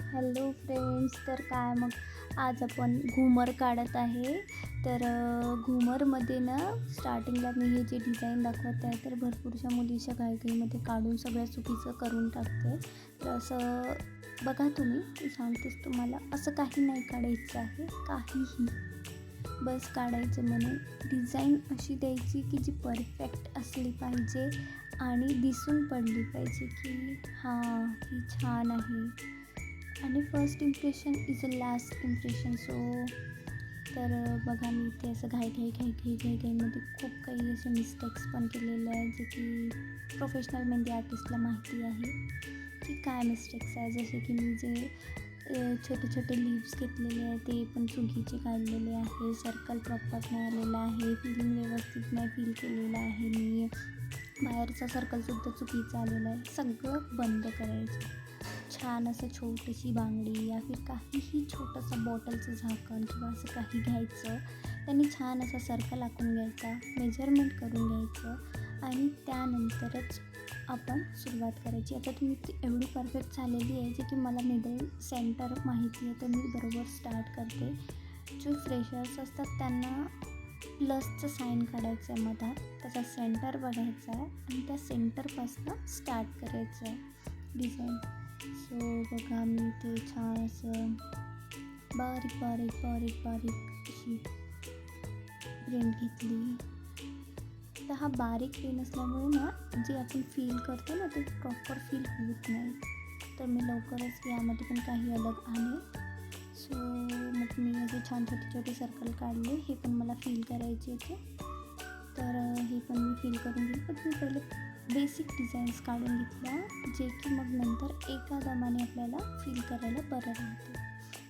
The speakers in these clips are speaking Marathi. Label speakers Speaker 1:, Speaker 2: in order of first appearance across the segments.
Speaker 1: हॅलो फ्रेंड्स, तर काय मग आज आपण घुमर काढत आहे. तर घुमरमध्ये ना स्टार्टिंगला मी हे जे डिझाईन दाखवत आहे तर भरपूरशा मुलीच्या घाईघाईमध्ये काढून सगळ्या चुकीचं करून टाकते. तर असं बघा, मी सांगतेच तुम्हाला, असं काही नाही काढायचं आहे, काहीही. बस काढायचं म्हणून डिझाईन अशी द्यायची की जी परफेक्ट असली पाहिजे आणि दिसून पडली पाहिजे की हां, ही छान आहे. आणि first impression is a last impression. तर बघा, मी इथे असं घाईमध्ये खूप काही असे मिस्टेक्स पण केलेले आहे, जे की प्रोफेशनल मेहंदी आर्टिस्टला माहिती आहे की काय मिस्टेक्स आहे. जसे की मी जे छोटे छोटे लीव्स घेतलेले आहे ते पण चुकीचे काढलेले आहे, सर्कल प्रॉपर नाही आलेला आहे, फिलिंग व्यवस्थित नाही फील केलेलं आहे मी, बाहेरचा सर्कलसुद्धा चुकीचा आलेला आहे. सगळं बंद करायचं. छान असं छोटीशी बांगडी या फिर काहीही छोटंसं बॉटलचं झाकण किंवा असं काही घ्यायचं, त्यांनी छान असा सर्कल आखून घ्यायचा, मेजरमेंट करून घ्यायचं आणि त्यानंतरच आपण सुरुवात करायची. आता तुम्ही ती एवढी परफेक्ट झालेली आहे जे की मला मिडल सेंटर माहिती आहे, तर मी बरोबर स्टार्ट करते. जे फ्रेशर्स असतात त्यांना प्लसचं साईन काढायचं आहे मधात, त्याचा सेंटर बघायचा आहे आणि त्या सेंटरपासून स्टार्ट करायचं आहे डिझाईन. बघा, मी ते छान असं बारीक बारीक बारीक बारीक अशी प्रिंट घेतली. तर हा बारीक पेन असल्यामुळे ना, जे आपण फील करतो ना, ते प्रॉपर फील होत नाही. तर मी लवकरच यामध्ये पण काही अलग आणेल. मग मी असे छान छोटे छोटे सर्कल काढले, हे पण मला फील करायचे होते. तर हे पण मी फील करून घेईल, पण मी पहिले बेसिक डिझाईन्स काढून घेतल्या, जे की मग नंतर एका दमाने आपल्याला फील करायला बरं राहते.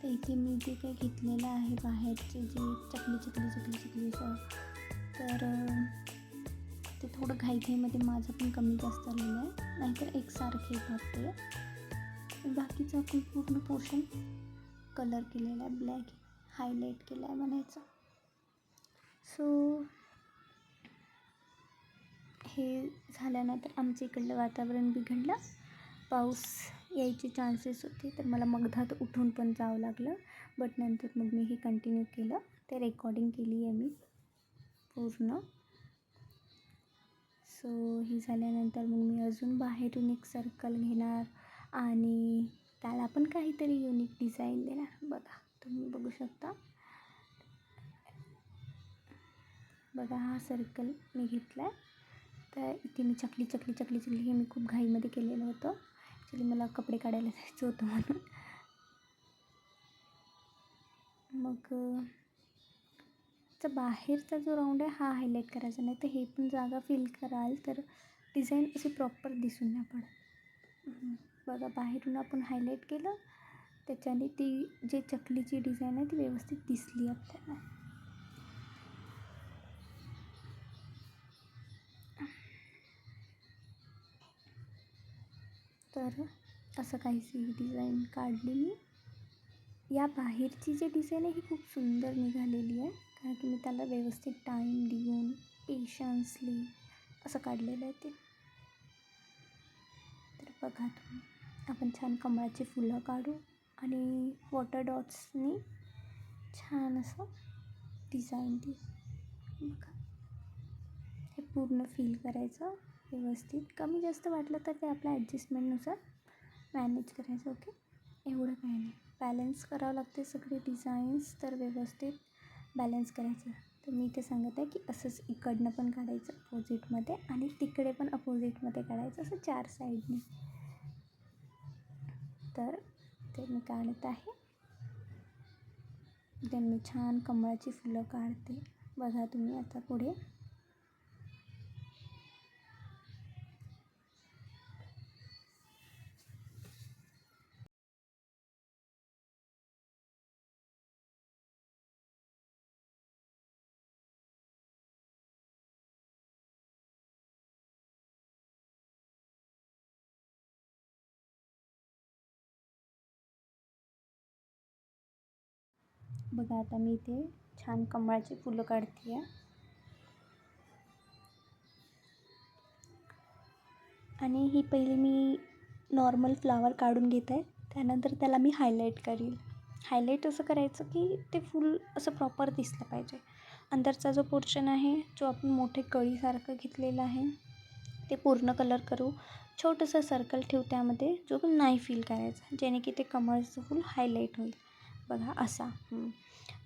Speaker 1: तर इथे मी जे काही घेतलेलं आहे बाहेरचे जे चकली असं, तर ते थोडं घाईघाईमध्ये माझं पण कमी जास्त झालेलं आहे, नाहीतर एकसारखे येतात ते. बाकीचा आपण पूर्ण पोर्शन कलर केलेला आहे, ब्लॅक हायलाईट केला आहे म्हणायचं. हे झाल्यानंतर आमच्या इकडलं वातावरण बिघडलं, पाऊस यायचे चान्सेस होते, तर मला मधात उठून पण जावं लागलं. बट नंतर मग मी हे कंटिन्यू केलं, ते रेकॉर्डिंग केली आहे मी पूर्ण. हे झाल्यानंतर मग मी अजून बाहेरून एक सर्कल घेणार आणि त्याला पण काहीतरी युनिक डिझाईन देणार. बघा, तुम्ही बघू शकता. बघा, हा सर्कल मी घेतला आहे. तर इथे मी चकली हे मी खूप घाईमध्ये केलेलं होतं. ॲक्च्युली मला कपडे काढायला जायचं होतं म्हणून. मग बाहेरचा जो राऊंड आहे हा हायलाईट करायचा, नाही तर हे पण जागा फिल कराल तर डिझाईन अशी प्रॉपर दिसून नाही पडत. बघा, बाहेरून आपण हायलाईट केलं, त्याच्याने ती जे चकलीची डिझाईन आहे ती व्यवस्थित दिसली आपल्याला. तर असं काहीशी ही डिझाईन काढली मी. या बाहेरची जी डिझाईन आहे ही खूप सुंदर निघालेली आहे, कारण की मी त्याला व्यवस्थित टाईम देऊन पेशन्सली असं काढलेलं आहे ते. तर बघा तुम्ही, आपण छान कमळाची फुलं काढू आणि वॉटर डॉट्सनी छान असं डिझाईन देऊ. बघा, हे पूर्ण फील करायचं व्यवस्थित. कमी जास्त वाटलं तर ते आपल्या ॲडजस्टमेंटनुसार मॅनेज करायचं. ओके, एवढं काही नाही. बॅलन्स करावं लागते सगळे डिझाईन्स, तर व्यवस्थित बॅलन्स करायचं. तर मी इथे सांगत आहे की असंच इकडनं पण काढायचं अपोजिटमध्ये आणि तिकडे पण अपोजिटमध्ये काढायचं, असं 4 साईडने. तर ते मी काढत आहे. देन मी छान कमळाची फुलं काढते. बघा तुम्ही आता पुढे. बघा, आता मी इथे छान कमळाची फुलं काढते आहे आणि ही पहिली मी नॉर्मल फ्लावर काढून घेत आहे. त्यानंतर त्याला मी हायलाईट करील. हायलाईट असं करायचं की ते फुल असं प्रॉपर दिसलं पाहिजे. अंदरचा जो पोर्शन आहे, जो आपण मोठे कळीसारखं घेतलेलं आहे, ते पूर्ण कलर करू. छोटंसं सर्कल ठेवू त्यामध्ये, जो नाही फील करायचा, जेणे की ते कमळचं फुल हायलाईट होईल. बघा असा.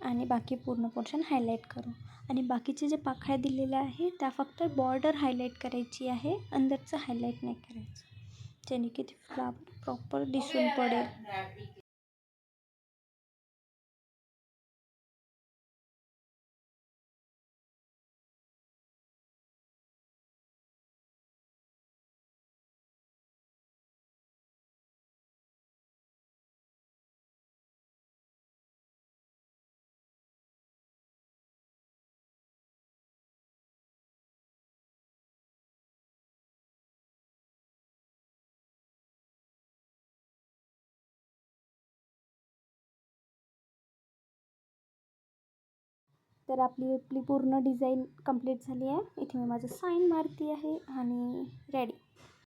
Speaker 1: आणि बाकी पूर्ण पोर्शन हायलाईट करू. आणि बाकीचे जे पाकळ्या दिलेल्या आहे त्या फक्त बॉर्डर हायलाईट करायची आहे, अंदरचं हायलाईट नाही करायचं, जेणे की ते फ्लावर प्रॉपर दिसून पडेल. तर आपली पूर्ण डिझाईन कंप्लीट झाली आहे. इथे मी माझं साईन मारते आहे आणि रेडी.